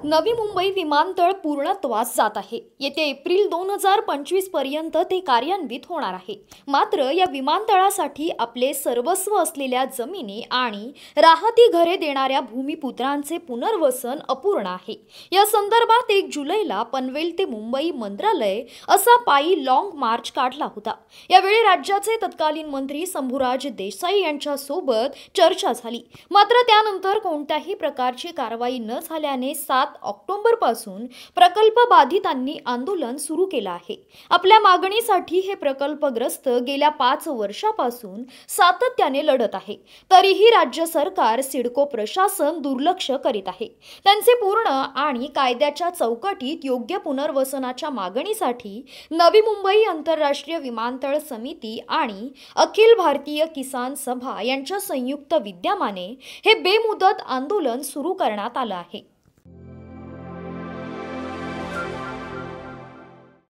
नवी मुंबई विमानतळ पूर्णत्वास जात आहे। येत्या एप्रिल 2025 पर्यंत ते कार्यान्वित होणार आहे। मात्र या विमानतळासाठी आपले सर्वस्व असलेल्या जमिनी आणि राहती घरे देणाऱ्या भूमिपुत्रांचे पुनर्वसन अपूर्ण आहे। या संदर्भात 1 जुलैला पनवेल ते मुंबई मंत्रालय असा पायी लॉंग मार्च काढला होता। यावेळी राज्याचे तत्कालीन मंत्री शंभूराज देसाई यांच्या सोबत चर्चा झाली। मात्र त्यानंतर कोणत्याही प्रकारची कारवाई न झाल्याने 7 ऑक्टोबर पासून प्रकल्प बाधितांनी आंदोलन सुरू केले आहे। आपल्या मागणीसाठी हे प्रकल्पग्रस्त गेल्या 5 वर्षापासून सातत्याने लढत आहे। तरीही राज्य सरकार सिडको प्रशासन दुर्लक्ष करीत आहे। त्यांचे पूर्ण आणि कायद्याच्या चौकटीत योग्य पुनर्वसनाच्या मागणीसाठी नवी मुंबई आंतरराष्ट्रीय विमानतळ समिती आणि अखिल भारतीय किसान सभा यांच्या संयुक्त विद्यमाने हे बेमुदत आंदोलन सुरू करण्यात आले आहे।